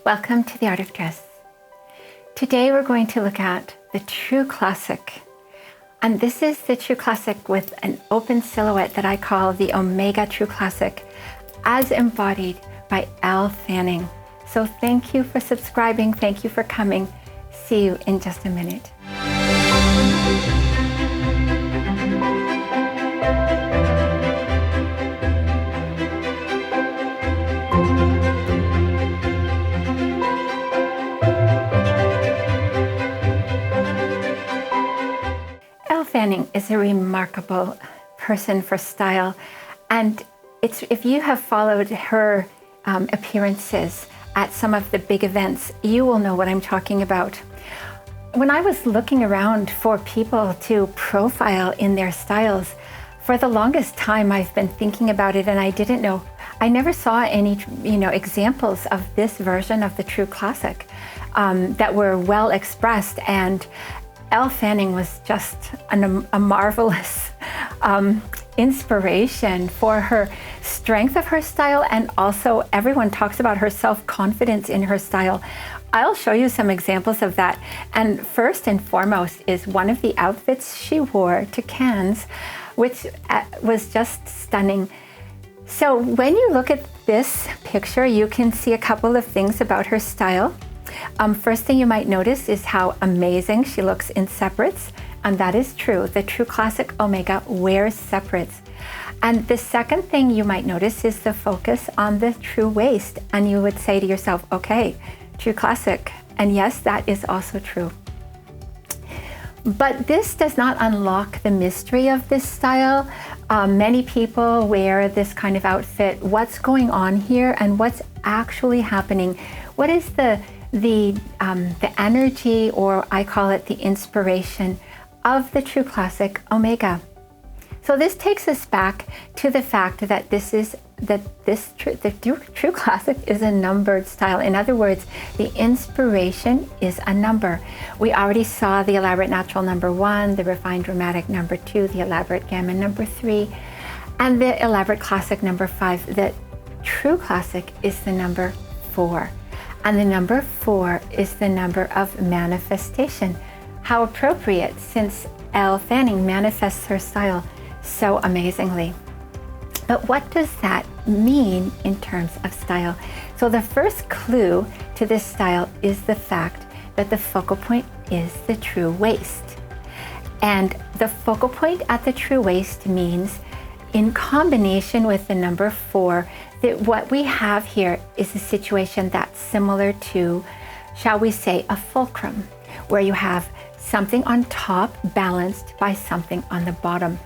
Welcome to the Art of Dress. Today we're going to look at the True Classic. And this is the True Classic with an open silhouette that I call the Omega True Classic, as embodied by Elle Fanning. So thank you for subscribing. Thank you for coming. See you in just a minute. Elle Fanning is a remarkable person for style, and if you have followed her appearances at some of the big events, you will know what I'm talking about. When I was looking around for people to profile in their styles, for the longest time I've been thinking about it, and I didn't know. I never saw any, examples of this version of the True Classic that were well expressed, and Elle Fanning was just a marvelous inspiration for her strength of her style, and also everyone talks about her self-confidence in her style. I'll show you some examples of that. And first and foremost is one of the outfits she wore to Cannes, which was just stunning. So when you look at this picture, you can see a couple of things about her style. First thing you might notice is how amazing she looks in separates, and that is true. The True Classic Omega wears separates. And the second thing you might notice is the focus on the true waist, and you would say to yourself, okay, True Classic. And yes, that is also true. But this does not unlock the mystery of this style. Many people wear this kind of outfit. What's going on here and what's actually happening? What is the energy, or I call it the inspiration, of the True Classic Omega? So this takes us back to the fact that the True Classic is a numbered style. In other words, the inspiration is a number. We already saw the elaborate natural number 1, the refined dramatic number 2, the elaborate gammon number 3, and the elaborate classic number 5. The True Classic is the number 4. And the number 4 is the number of manifestation. How appropriate, since Elle Fanning manifests her style so amazingly. But what does that mean in terms of style? So the first clue to this style is the fact that the focal point is the true waist. And the focal point at the true waist means, in combination with the number 4, that what we have here is a situation that's similar to, shall we say, a fulcrum, where you have something on top balanced by something on the bottom.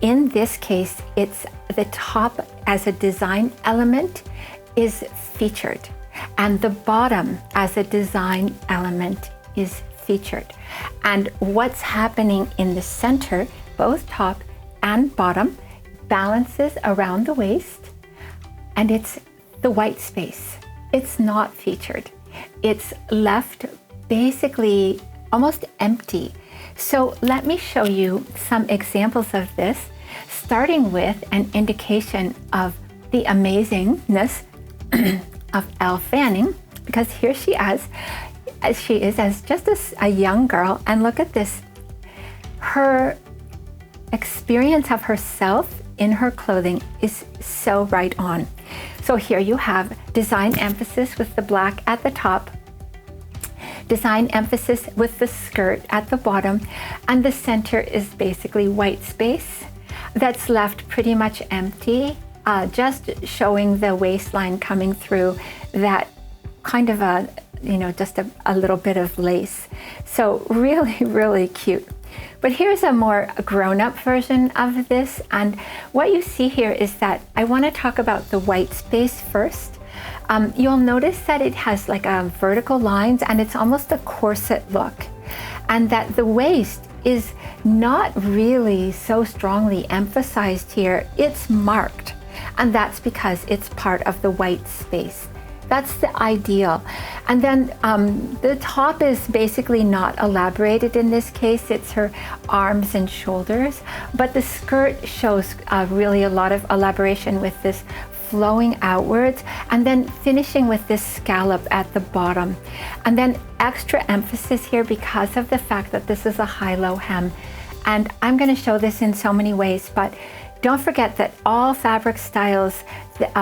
In this case, it's the top as a design element is featured, and the bottom as a design element is featured. And what's happening in the center, both top and bottom, balances around the waist, and it's the white space. It's not featured. It's left basically almost empty. So let me show you some examples of this, starting with an indication of the amazingness of Elle Fanning, because here she is as just a young girl, and look at this. Her experience of herself in her clothing is so right on. So here you have design emphasis with the black at the top, design emphasis with the skirt at the bottom, and the center is basically white space that's left pretty much empty, just showing the waistline coming through that kind of just a little bit of lace. So really, really cute. But here's a more grown-up version of this, and what you see here is that I want to talk about the white space first. You'll notice that it has like vertical lines, and it's almost a corset look, and that the waist is not really so strongly emphasized here. It's marked, and that's because it's part of the white space. That's the ideal. And then the top is basically not elaborated in this case. It's her arms and shoulders, but the skirt shows really a lot of elaboration with this flowing outwards, and then finishing with this scallop at the bottom. And then extra emphasis here because of the fact that this is a high-low hem. And I'm going to show this in so many ways, but don't forget that all fabric styles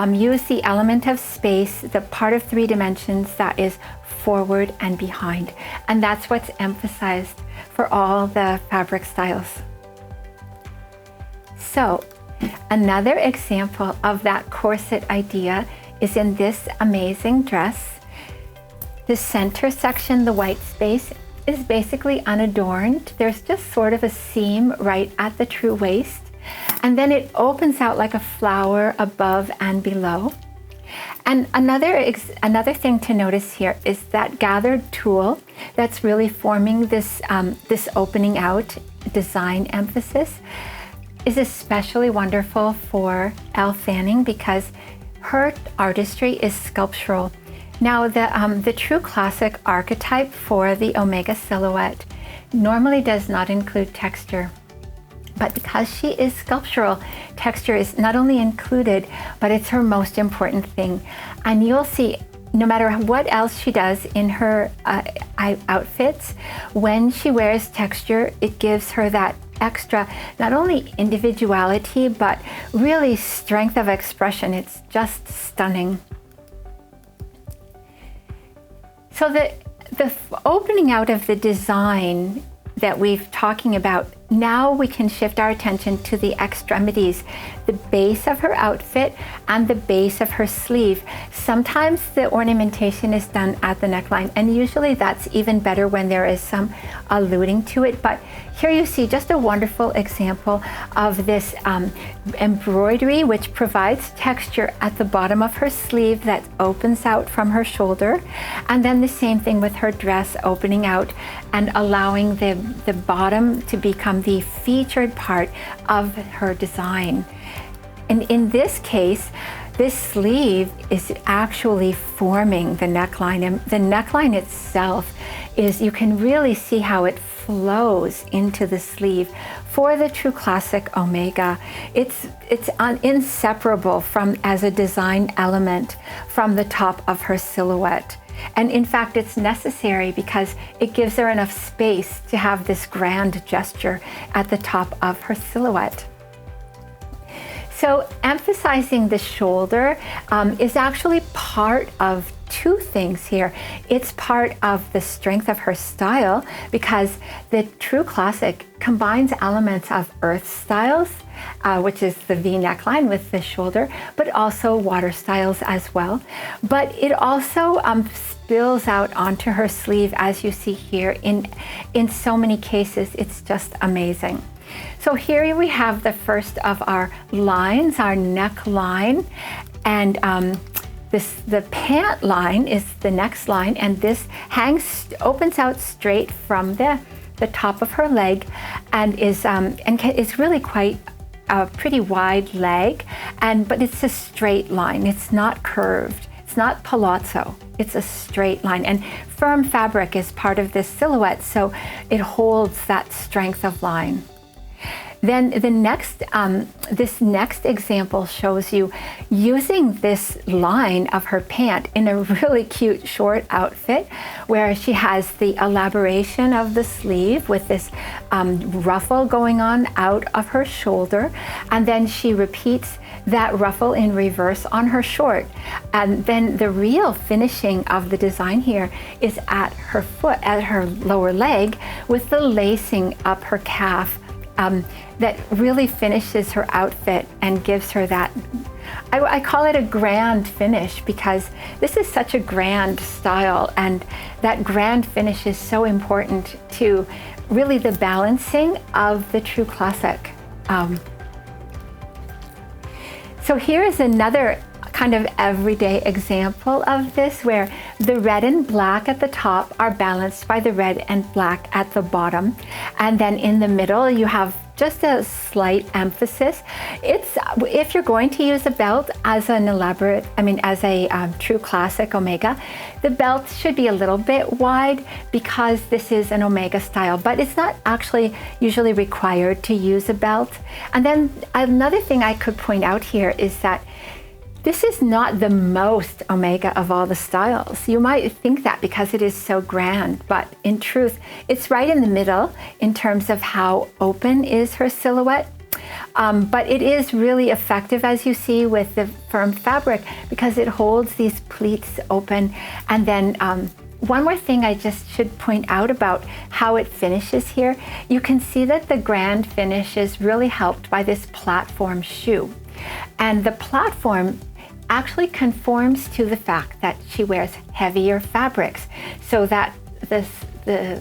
use the element of space, the part of 3 dimensions that is forward and behind. And that's what's emphasized for all the fabric styles. So another example of that corset idea is in this amazing dress. The center section, the white space, is basically unadorned. There's just sort of a seam right at the true waist. And then it opens out like a flower above and below. And another thing to notice here is that gathered tulle that's really forming this, this opening out design emphasis is especially wonderful for Elle Fanning because her artistry is sculptural. Now the True Classic archetype for the Omega silhouette normally does not include texture. But because she is sculptural, texture is not only included, but it's her most important thing. And you'll see, no matter what else she does in her outfits, when she wears texture, it gives her that extra, not only individuality, but really strength of expression. It's just stunning. So the opening out of the design that we've talking about, now we can shift our attention to the extremities, the base of her outfit and the base of her sleeve. Sometimes the ornamentation is done at the neckline, and usually that's even better when there is some alluding to it. But here you see just a wonderful example of this embroidery, which provides texture at the bottom of her sleeve that opens out from her shoulder. And then the same thing with her dress opening out and allowing the bottom to become the featured part of her design. And in this case, this sleeve is actually forming the neckline, and the neckline itself is, you can really see how it flows into the sleeve. For the True Classic Omega, it's inseparable from as a design element from the top of her silhouette. And in fact, it's necessary because it gives her enough space to have this grand gesture at the top of her silhouette. So emphasizing the shoulder is actually part of 2 things here. It's part of the strength of her style because the True Classic combines elements of earth styles, which is the V neckline with the shoulder, but also water styles as well. But it also spills out onto her sleeve, as you see here. In so many cases, it's just amazing. So here we have the first of our lines, our neckline, and the pant line is the next line, and this opens out straight from the top of her leg, and is really quite a pretty wide leg, but it's a straight line. It's not curved. It's not palazzo. It's a straight line, and firm fabric is part of this silhouette, so it holds that strength of line. Then this next example shows you using this line of her pant in a really cute short outfit where she has the elaboration of the sleeve with this ruffle going on out of her shoulder, and then she repeats that ruffle in reverse on her short. And then the real finishing of the design here is at her foot, at her lower leg, with the lacing up her calf. That really finishes her outfit and gives her that, I call it a grand finish, because this is such a grand style, and that grand finish is so important to really the balancing of the True Classic. So here is another kind of everyday example of this, where the red and black at the top are balanced by the red and black at the bottom, and then in the middle you have just a slight emphasis. If you're going to use a belt as as a True Classic Omega, the belt should be a little bit wide because this is an Omega style, but it's not actually usually required to use a belt. And then another thing I could point out here is that This is not the most omega of all the styles. You might think that because it is so grand, but in truth, it's right in the middle in terms of how open is her silhouette. But it is really effective, as you see, with the firm fabric because it holds these pleats open. And then one more thing I just should point out about how it finishes here. You can see that the grand finish is really helped by this platform shoe. And the platform actually conforms to the fact that she wears heavier fabrics, so that the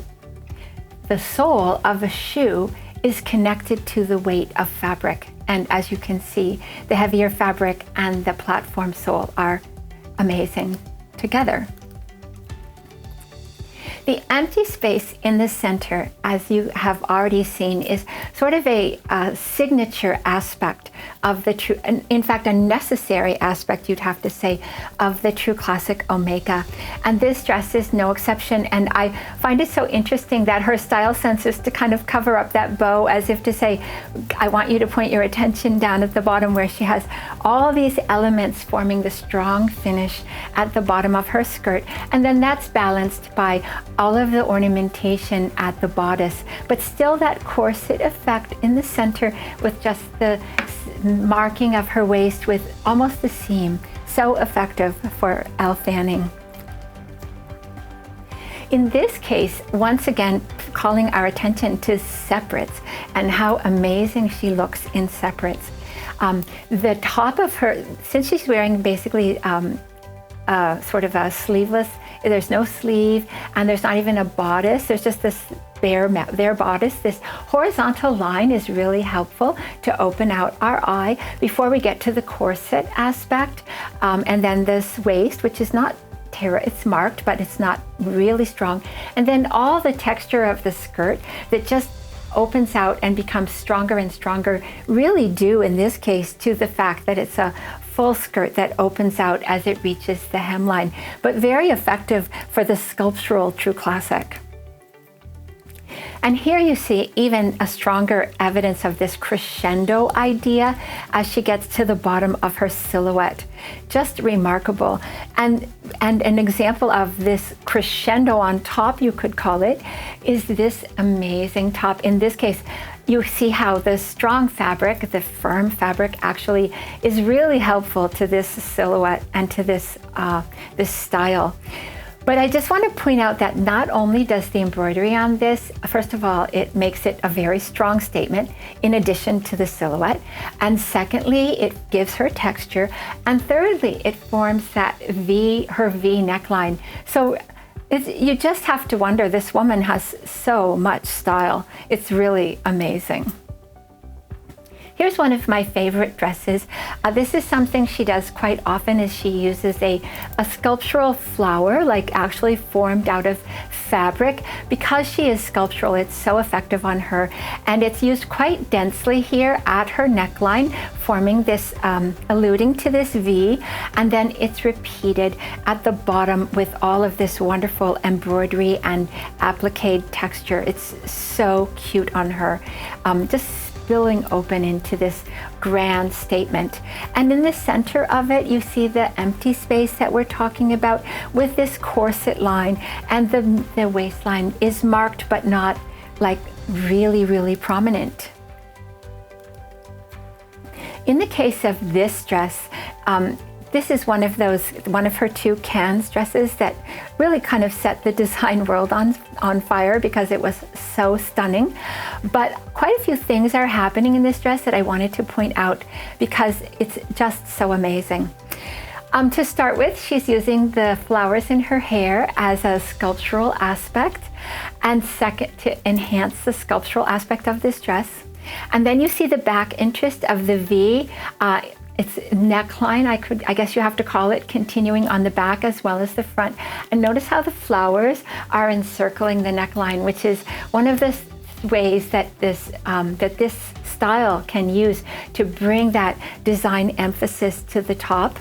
sole of a shoe is connected to the weight of fabric. And as you can see, the heavier fabric and the platform sole are amazing together. The empty space in the center, as you have already seen, is sort of a signature aspect of the true, in fact, a necessary aspect, you'd have to say, of the True Classic Omega. And this dress is no exception. And I find it so interesting that her style sense is to kind of cover up that bow as if to say, I want you to point your attention down at the bottom where she has all these elements forming the strong finish at the bottom of her skirt. And then that's balanced by all of the ornamentation at the bodice, but still that corset effect in the center with just the marking of her waist with almost the seam. So effective for Elle Fanning. In this case, once again, calling our attention to separates and how amazing she looks in separates. The top of her, since she's wearing basically sort of a sleeveless, there's no sleeve and there's not even a bodice, there's just this bare bodice. This horizontal line is really helpful to open out our eye before we get to the corset aspect. And then this waist, which is not it's marked, but it's not really strong. And then all the texture of the skirt that just opens out and becomes stronger and stronger, really due in this case to the fact that it's a full skirt that opens out as it reaches the hemline, but very effective for the sculptural True Classic. And here you see even a stronger evidence of this crescendo idea as she gets to the bottom of her silhouette. Just remarkable. And an example of this crescendo on top, you could call it, is this amazing top. In this case, you see how the strong fabric, the firm fabric, actually is really helpful to this silhouette and to this style. But I just want to point out that not only does the embroidery on this, first of all, it makes it a very strong statement in addition to the silhouette. And secondly, it gives her texture. And thirdly, it forms that her V neckline. So you just have to wonder, this woman has so much style. It's really amazing. Here's one of my favorite dresses. This is something she does quite often, is she uses a sculptural flower, like actually formed out of fabric. Because she is sculptural, it's so effective on her. And it's used quite densely here at her neckline, forming this, alluding to this V. And then it's repeated at the bottom with all of this wonderful embroidery and applique texture. It's so cute on her. Just spilling open into this grand statement. And in the center of it, you see the empty space that we're talking about with this corset line, and the waistline is marked but not like really, really prominent. In the case of this dress, this is one of her two Cannes dresses that really kind of set the design world on fire because it was so stunning. But quite a few things are happening in this dress that I wanted to point out because it's just so amazing. To start with, she's using the flowers in her hair as a sculptural aspect, and second, to enhance the sculptural aspect of this dress. And then you see the back interest of the V. It's neckline, I guess you have to call it, continuing on the back as well as the front. And notice how the flowers are encircling the neckline, which is one of the ways that this style can use to bring that design emphasis to the top.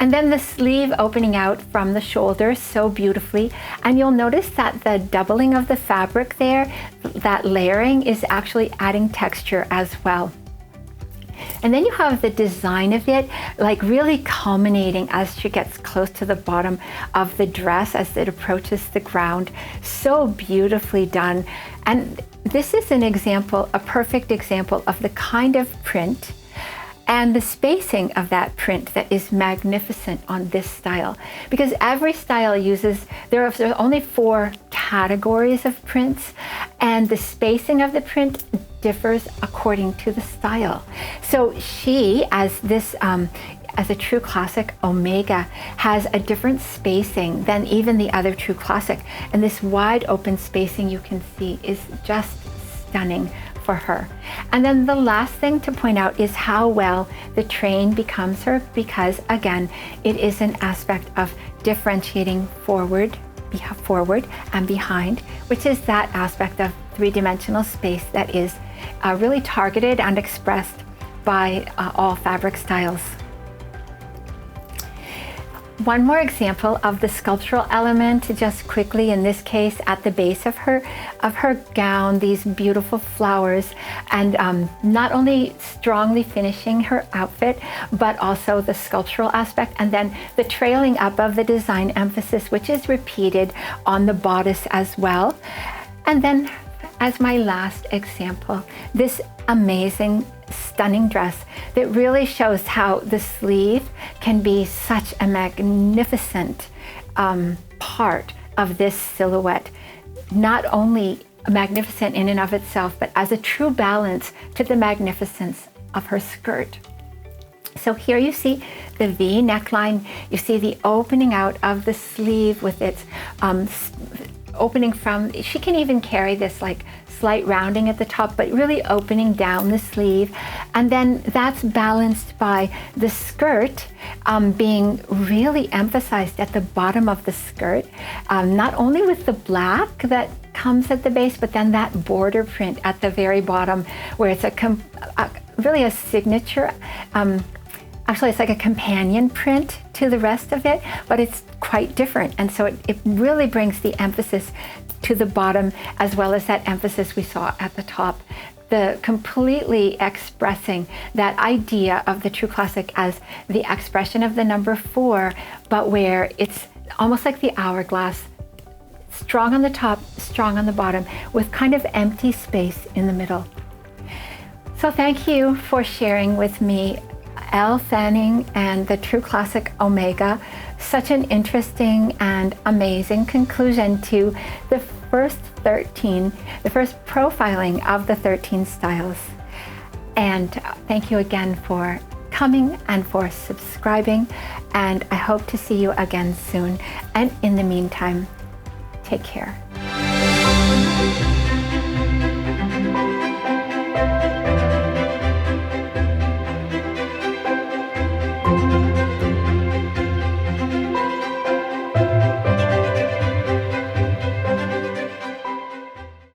And then the sleeve opening out from the shoulder so beautifully. And you'll notice that the doubling of the fabric there, that layering, is actually adding texture as well. And then you have the design of it, like really culminating as she gets close to the bottom of the dress as it approaches the ground. So beautifully done. And this is an example, a perfect example of the kind of print and the spacing of that print that is magnificent on this style. Because every style uses, there are only 4 categories of prints, and the spacing of the print differs according to the style. So she, as this, as a True Classic Omega, has a different spacing than even the other True Classic. And this wide open spacing you can see is just stunning for her. And then the last thing to point out is how well the train becomes her, because again, it is an aspect of differentiating forward and behind, which is that aspect of 3-dimensional space that is really targeted and expressed by all fabric styles. One more example of the sculptural element, just quickly, in this case at the base of her gown, these beautiful flowers, and not only strongly finishing her outfit, but also the sculptural aspect, and then the trailing up of the design emphasis, which is repeated on the bodice as well. And then, as my last example, this amazing, stunning dress that really shows how the sleeve can be such a magnificent part of this silhouette. Not only magnificent in and of itself, but as a true balance to the magnificence of her skirt. So here you see the V neckline, you see the opening out of the sleeve with its opening from, she can even carry this like slight rounding at the top, but really opening down the sleeve. And then that's balanced by the skirt being really emphasized at the bottom of the skirt, not only with the black that comes at the base, but then that border print at the very bottom, where it's really a signature. Actually, it's like a companion print to the rest of it, but it's quite different. And so it really brings the emphasis to the bottom, as well as that emphasis we saw at the top. The completely expressing that idea of the True Classic as the expression of the number 4, but where it's almost like the hourglass, strong on the top, strong on the bottom, with kind of empty space in the middle. So thank you for sharing with me Elle Fanning and the True Classic Omega. Such an interesting and amazing conclusion to the first profiling of the 13 styles. And thank you again for coming and for subscribing, and I hope to see you again soon. And in the meantime, take care.